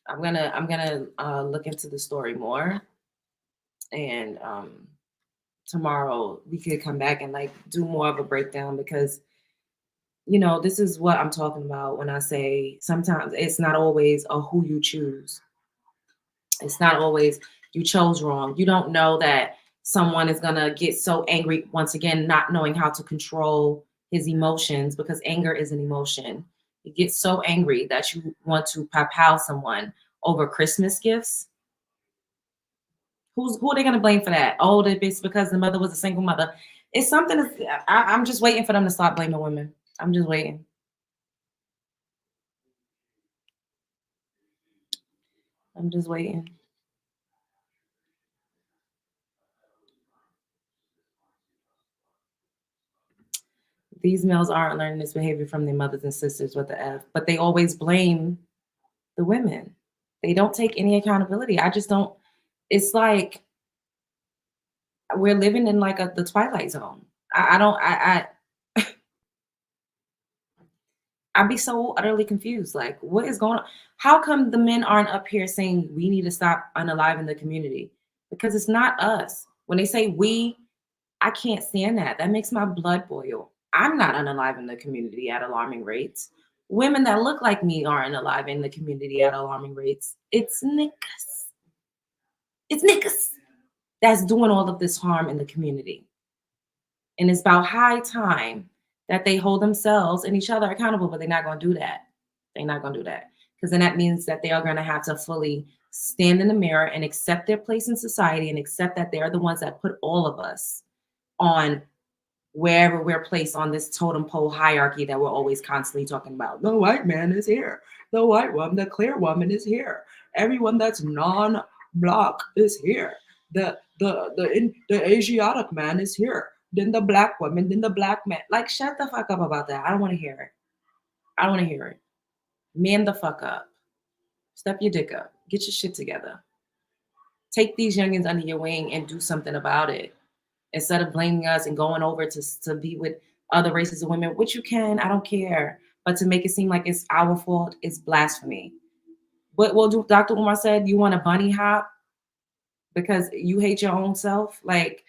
I'm gonna look into the story more, and tomorrow we could come back and like do more of a breakdown, because this is what I'm talking about when I say sometimes it's not always a who you choose. It's not always you chose wrong. You don't know that someone is gonna get so angry, once again, not knowing how to control his emotions, because anger is an emotion. You get so angry that you want to pow someone over Christmas gifts. Who are they gonna blame for that? Oh, it's because the mother was a single mother. It's something. I'm just waiting for them to stop blaming women. I'm just waiting. I'm just waiting. These males aren't learning this behavior from their mothers and sisters with the F, but they always blame the women. They don't take any accountability. I just don't. It's like we're living in like the Twilight Zone. I'd be so utterly confused. Like, what is going on? How come the men aren't up here saying we need to stop unaliving the community? Because it's not us. When they say we, I can't stand that. That makes my blood boil. I'm not unaliving the community at alarming rates. Women that look like me aren't unaliving the community at alarming rates. It's niggas. It's niggas that's doing all of this harm in the community. And it's about high time that they hold themselves and each other accountable, but they're not going to do that. They're not going to do that, because then that means that they are going to have to fully stand in the mirror and accept their place in society and accept that they're the ones that put all of us on wherever we're placed on this totem pole hierarchy that we're always constantly talking about. The white man is here. The white woman, the clear woman is here. Everyone that's non-black is here. The Asiatic man is here. Then the black woman, then the black man. Like, shut the fuck up about that. I don't want to hear it. I don't want to hear it. Man the fuck up. Step your dick up. Get your shit together. Take these youngins under your wing and do something about it. Instead of blaming us and going over to be with other races of women, which you can, I don't care. But to make it seem like it's our fault is blasphemy. What Dr. Umar said, you want a bunny hop because you hate your own self? Like,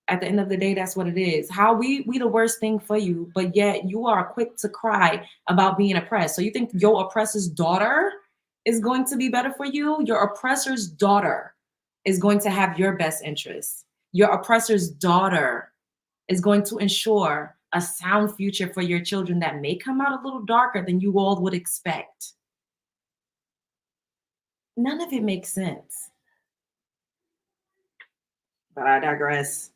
at the end of the day, that's what it is. How we the worst thing for you, but yet you are quick to cry about being oppressed. So you think your oppressor's daughter is going to be better for you? Your oppressor's daughter is going to have your best interests. Your oppressor's daughter is going to ensure a sound future for your children that may come out a little darker than you all would expect. None of it makes sense. But I digress.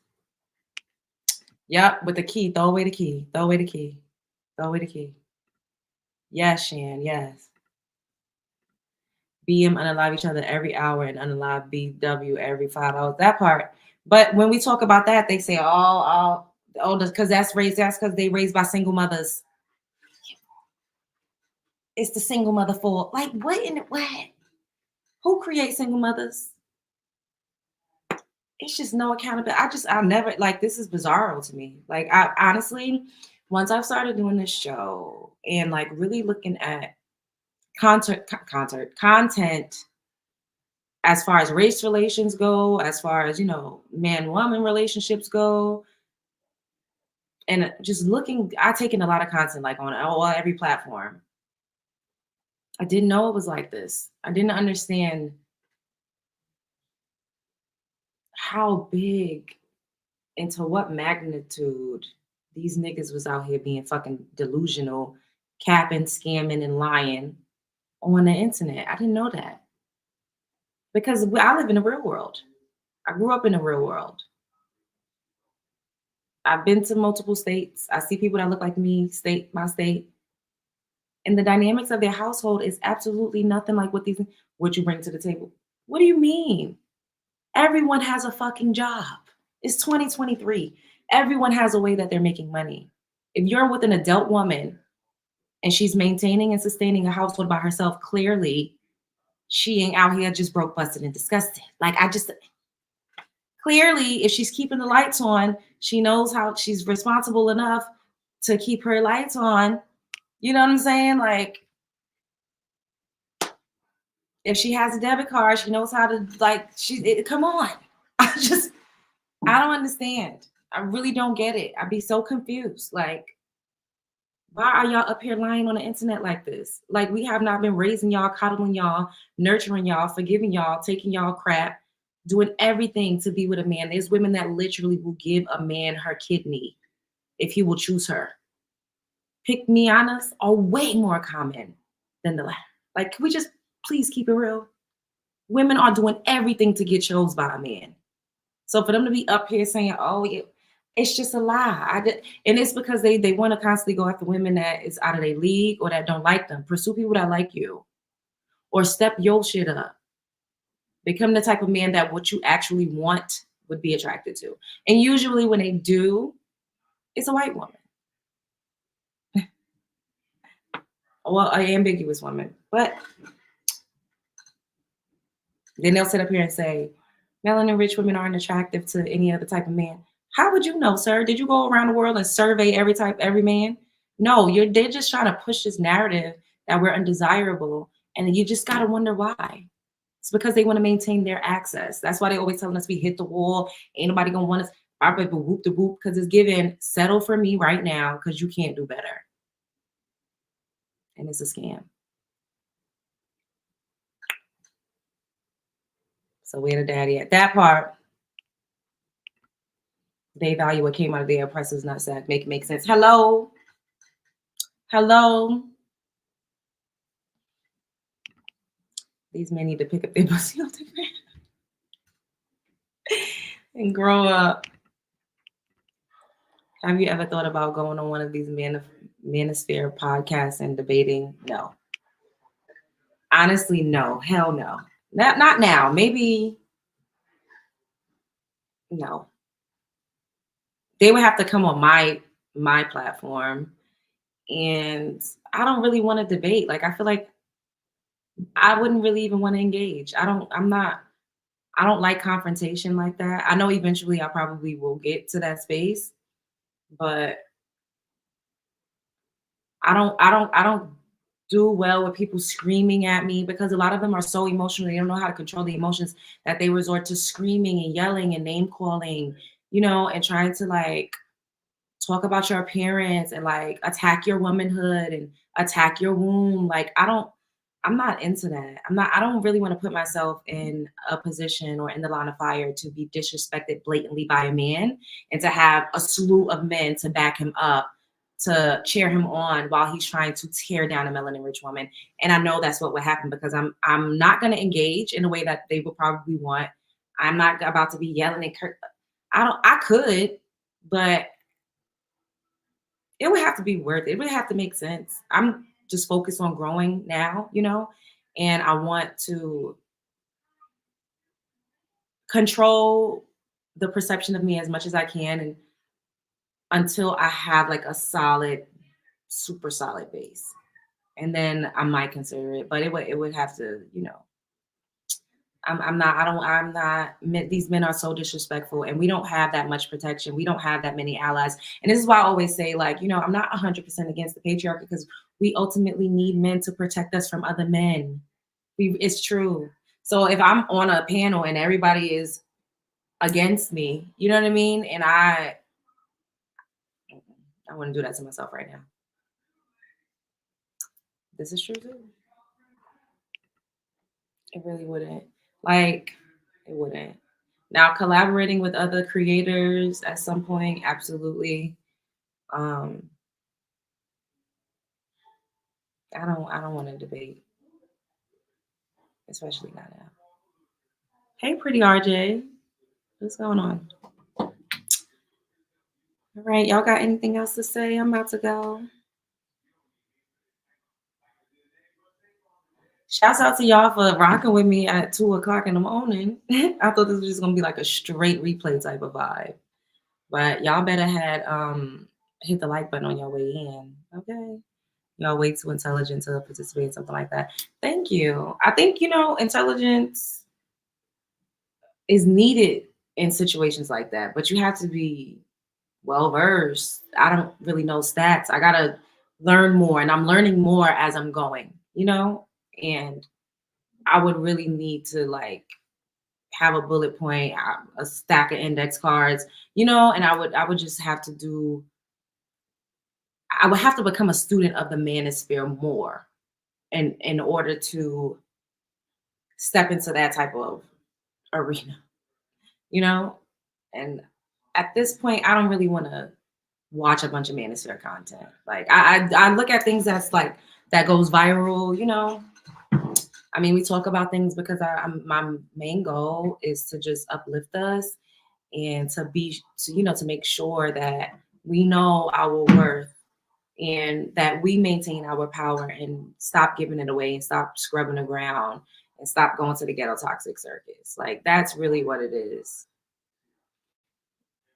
Yep, with the key. Throw away the key. Throw away the key. Throw away the key. Yes, Shan. Yes. BM unalive each other every hour and unalive BW every 5 hours. That part. But when we talk about that, they say, oh, because that's because they raised by single mothers. It's the single mother fault. Like, what? Who creates single mothers? It's just no accountability. I never, like, this is bizarro to me. Like, I honestly, once I've started doing this show and like really looking at content as far as race relations go, as far as, man-woman relationships go, and just looking, I take in a lot of content like on every platform. I didn't know it was like this. I didn't understand how big and to what magnitude these niggas was out here being fucking delusional, capping, scamming, and lying on the internet. I didn't know that. Because I live in the real world. I grew up in the real world. I've been to multiple states. I see people that look like me, state by state. And the dynamics of their household is absolutely nothing like what you bring to the table. What do you mean? Everyone has a fucking job. It's 2023. Everyone has a way that they're making money. If you're with an adult woman and she's maintaining and sustaining a household by herself, clearly she ain't out here just broke, busted, and disgusted. Clearly, if she's keeping the lights on, she knows how she's responsible enough to keep her lights on. You know what I'm saying? Like, if she has a debit card, she knows how to, come on. I don't understand. I really don't get it. I'd be so confused. Like, why are y'all up here lying on the internet like this? Like, we have not been raising y'all, coddling y'all, nurturing y'all, forgiving y'all, taking y'all crap, doing everything to be with a man. There's women that literally will give a man her kidney if he will choose her. Pick me honest are way more common than the latter. Like, can we just please keep it real? Women are doing everything to get chose by a man. So for them to be up here saying, oh, it's just a lie. And it's because they want to constantly go after women that is out of their league or that don't like them. Pursue people that like you. Or step your shit up. Become the type of man that what you actually want would be attracted to. And usually when they do, it's a white woman. Well, an ambiguous woman. But then they'll sit up here and say, melanin rich women aren't attractive to any other type of man. How would you know, sir? Did you go around the world and survey every man? No, they're just trying to push this narrative that we're undesirable. And you just got to wonder why. It's because they want to maintain their access. That's why they always telling us we hit the wall. Ain't nobody going to want us. Our people whoop the whoop because it's given, settle for me right now because you can't do better. And it's a scam. So where the daddy at? That part, they value what came out of their oppressor's nutsack. Make sense. Hello. These men need to pick up their pussy off the ground and grow up. Have you ever thought about going on one of these manosphere podcasts and debating? No. Honestly, no. Hell no. Not now. Maybe. No. They would have to come on my platform. And I don't really want to debate. Like, I feel like I wouldn't really even want to engage. I don't like confrontation like that. I know eventually I probably will get to that space, but I don't do well with people screaming at me because a lot of them are so emotional. They don't know how to control the emotions that they resort to screaming and yelling and name calling, and trying to like talk about your appearance and like attack your womanhood and attack your womb. Like, I'm not into that. I don't really want to put myself in a position or in the line of fire to be disrespected blatantly by a man and to have a slew of men to back him up, to cheer him on while he's trying to tear down a melanin rich woman. And I know that's what would happen because I'm not going to engage in a way that they would probably want. I'm not about to be yelling and I could, but it would have to be worth it. It would have to make sense. I'm just focused on growing now, and I want to control the perception of me as much as I can, and until I have like a solid, super solid base. And then I might consider it, but it would have to, I'm not, I don't, I'm not, these men are so disrespectful, and we don't have that much protection. We don't have that many allies. And this is why I always say, like, I'm not 100% against the patriarchy, because we ultimately need men to protect us from other men. It's true. So if I'm on a panel and everybody is against me, you know what I mean? And I wouldn't do that to myself right now. This is true too. It really wouldn't. Like, it wouldn't. Now, collaborating with other creators at some point, absolutely. Um, I don't want to debate, especially not now. Hey, pretty RJ, what's going on? All right, y'all got anything else to say? I'm about to go. Shouts out to y'all for rocking with me at 2:00 in the morning. I thought this was just gonna be like a straight replay type of vibe, but y'all better had hit the like button on your way in. Okay, y'all way too intelligent to participate in something like that. Thank you. I think intelligence is needed in situations like that, but you have to be well versed. I don't really know stats. I gotta learn more, and I'm learning more as I'm going. And I would really need to like have a bullet point, a stack of index cards, and I would just have to do. I would have to become a student of the manosphere more, in order to step into that type of arena, you know. And at this point, I don't really want to watch a bunch of manosphere content. Like I look at things that's like that goes viral. I mean, we talk about things because my main goal is to just uplift us, and to make sure that we know our worth, and that we maintain our power and stop giving it away, and stop scrubbing the ground, and stop going to the ghetto toxic circus. Like, that's really what it is.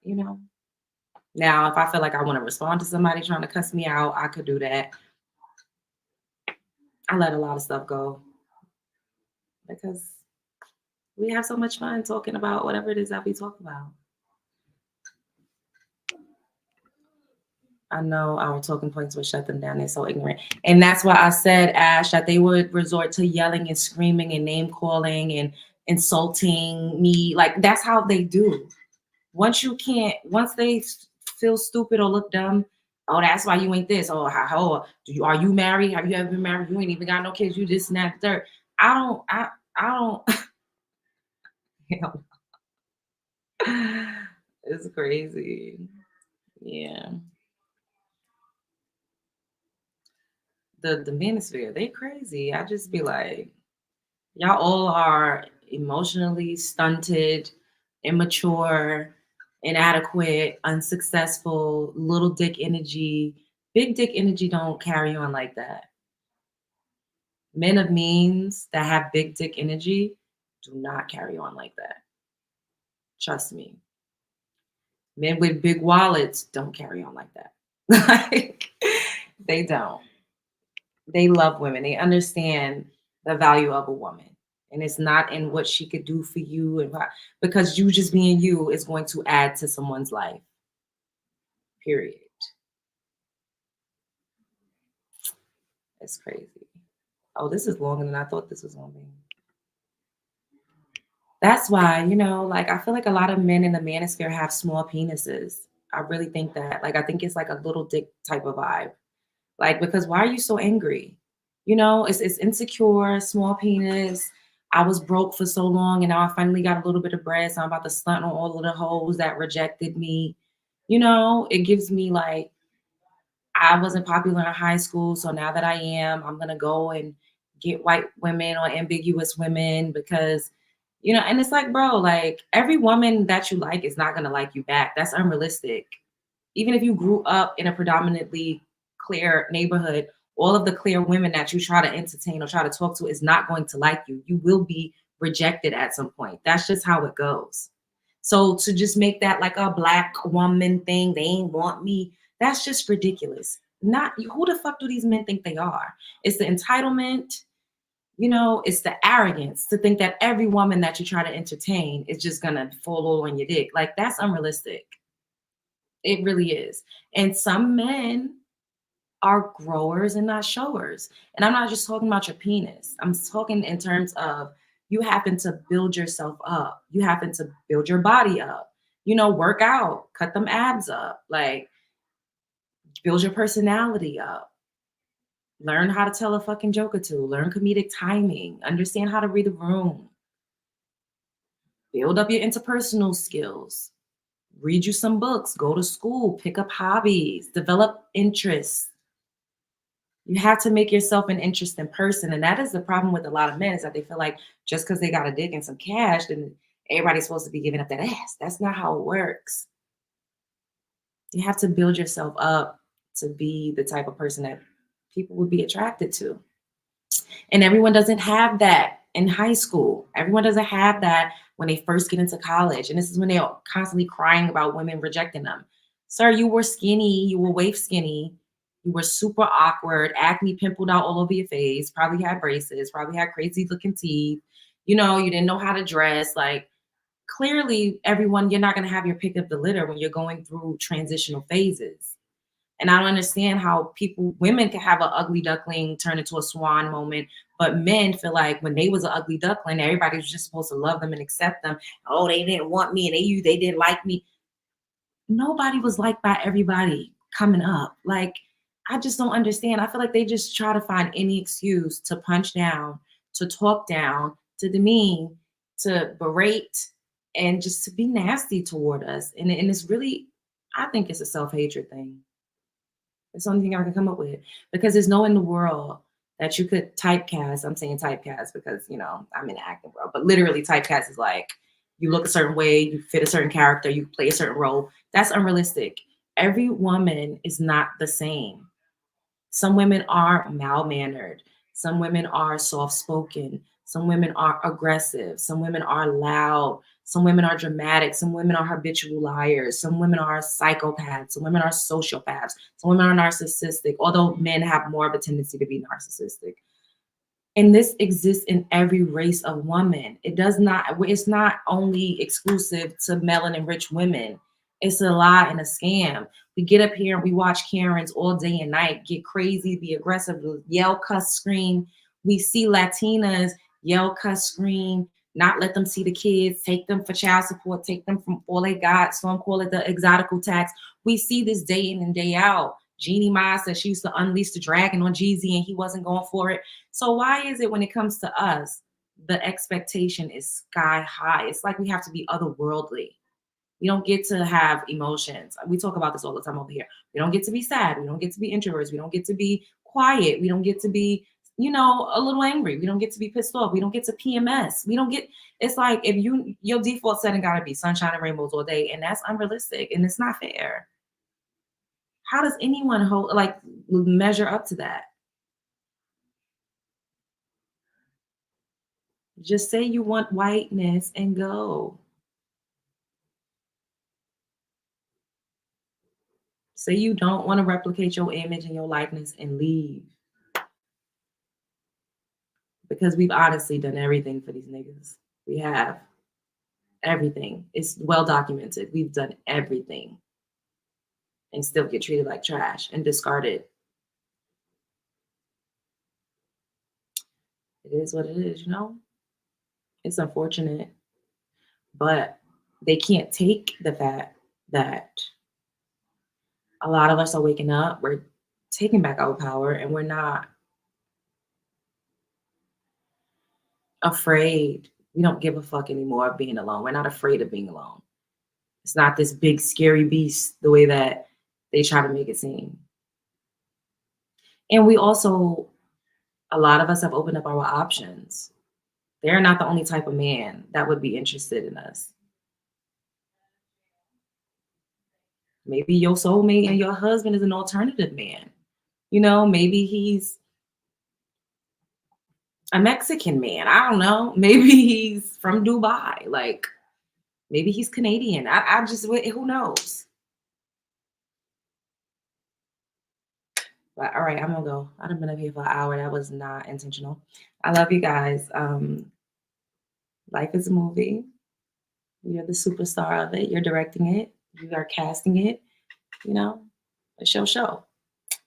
Now, if I feel like I want to respond to somebody trying to cuss me out, I could do that. I let a lot of stuff go because we have so much fun talking about whatever it is that we talk about. I know our talking points would shut them down. They're so ignorant. And that's why I said, Ash, that they would resort to yelling and screaming and name calling and insulting me. Like, that's how they do. Once they feel stupid or look dumb, oh, that's why you ain't this. Oh, are you married? Have you ever been married? You ain't even got no kids. You just and third. I don't. It's crazy. Yeah. The manosphere, they crazy. I just be like, y'all all are emotionally stunted, immature, inadequate, unsuccessful, little dick energy. Big dick energy don't carry on like that. Men of means that have big dick energy do not carry on like that. Trust me. Men with big wallets don't carry on like that. Like, they don't. They love women. They understand the value of a woman. And it's not in what she could do for you, because you just being you is going to add to someone's life. Period. It's crazy. Oh, this is longer than I thought this was going to be. That's why, like, I feel like a lot of men in the manosphere have small penises. I really think that. Like, I think it's like a little dick type of vibe. Like, because why are you so angry? It's insecure, small penis. I was broke for so long, and now I finally got a little bit of bread, so I'm about to stunt on all of the hoes that rejected me. It gives me like, I wasn't popular in high school, so now that I am, I'm gonna go and get white women or ambiguous women because, You know, and it's like, bro, like every woman that you like is not gonna like you back. That's unrealistic. Even if you grew up in a predominantly clear neighborhood, all of the clear women that you try to entertain or try to talk to is not going to like you. You will be rejected at some point. That's just how it goes. So to just make that like a black woman thing, they ain't want me, that's just ridiculous. Not who the fuck do these men think they are? It's the entitlement, you know, it's the arrogance to think that every woman that you try to entertain is just gonna fall over on your dick. Like that's unrealistic. It really is. And some men are growers and not showers. And I'm not just talking about your penis. I'm talking in terms of you happen to build yourself up. You happen to build your body up. You know, work out, cut them abs up, like build your personality up. Learn how to tell a fucking joke or two. Learn comedic timing. Understand how to read the room. Build up your interpersonal skills. Read you some books. Go to school. Pick up hobbies. Develop interests. You have to make yourself an interesting person. And that is the problem with a lot of men is that they feel like just because they got a dick and some cash, then everybody's supposed to be giving up that ass. That's not how it works. You have to build yourself up to be the type of person that people would be attracted to. And everyone doesn't have that in high school. Everyone doesn't have that when they first get into college. And this is when they're constantly crying about women rejecting them. Sir, you were skinny, you were waif skinny, you were super awkward, acne pimpled out all over your face, probably had braces, probably had crazy looking teeth. You know, you didn't know how to dress. Like, clearly, everyone, you're not going to have your pick of the litter when you're going through transitional phases. And I don't understand how women can have an ugly duckling turn into a swan moment, but men feel like when they was an ugly duckling, everybody was just supposed to love them and accept them. Oh, they didn't want me and they didn't like me. Nobody was liked by everybody coming up. Like, I just don't understand. I feel like they just try to find any excuse to punch down, to talk down, to demean, to berate, and just to be nasty toward us. And it's really, I think it's a self-hatred thing. It's the only thing I can come up with because there's no in the world that you could typecast. I'm saying typecast because, you know, I'm in the acting world, but literally typecast is like you look a certain way, you fit a certain character, you play a certain role. That's unrealistic. Every woman is not the same. Some women are mal-mannered. Some women are soft-spoken. Some women are aggressive. Some women are loud. Some women are dramatic. Some women are habitual liars. Some women are psychopaths. Some women are sociopaths. Some women are narcissistic, although men have more of a tendency to be narcissistic. And this exists in every race of woman. It's not only exclusive to melanin rich women. It's a lie and a scam. We get up here and we watch Karens all day and night, get crazy, be aggressive, yell, cuss, scream. We see Latinas yell, cuss, scream, not let them see the kids, take them for child support, take them from all they got. Some call it the exotical tax. We see this day in and day out. Jeannie Mai said she used to unleash the dragon on Jeezy and he wasn't going for it. So why is it when it comes to us, the expectation is sky high? It's like we have to be otherworldly. We don't get to have emotions. We talk about this all the time over here. We don't get to be sad. We don't get to be introverts. We don't get to be quiet. We don't get to be, you know, a little angry. We don't get to be pissed off. We don't get to PMS. It's like if your default setting got to be sunshine and rainbows all day, and that's unrealistic and it's not fair. How does anyone measure up to that? Just say you want whiteness and go. Say you don't want to replicate your image and your likeness and leave. Because we've honestly done everything for these niggas. We have everything. It's well documented. We've done everything and still get treated like trash and discarded. It is what it is, you know? It's unfortunate, but they can't take the fact that a lot of us are waking up, we're taking back our power, and we're not afraid. We don't give a fuck anymore of being alone. We're not afraid of being alone. It's not this big scary beast the way that they try to make it seem. And we also, a lot of us have opened up our options. They're not the only type of man that would be interested in us. Maybe your soulmate and your husband is an alternative man. You know, maybe he's a Mexican man. I don't know. Maybe he's from Dubai. Like, maybe he's Canadian. I just, who knows? But all right, I'm gonna go. I've been up here for an hour. That was not intentional. I love you guys. Life is a movie. You're the superstar of it. You're directing it. You are casting it. You know, a show.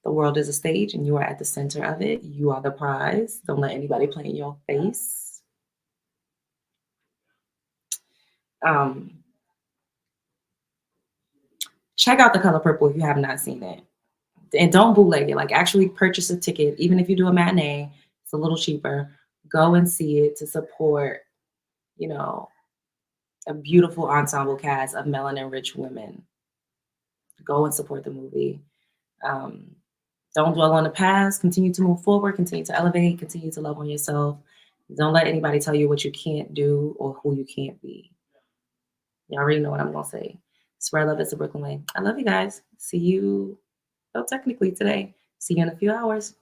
The world is a stage, and you are at the center of it. You are the prize. Don't let anybody play in your face. Check out The Color Purple if you have not seen it. And don't bootleg it. Like, actually purchase a ticket. Even if you do a matinee, it's a little cheaper. Go and see it to support, you know, a beautiful ensemble cast of melanin-rich women. Go and support the movie. Don't dwell on the past. Continue to move forward. Continue to elevate. Continue to love on yourself. Don't let anybody tell you what you can't do or who you can't be. Y'all already know what I'm going to say. Swear love is a Brooklyn way. I love you guys. See you, well, technically today. See you in a few hours.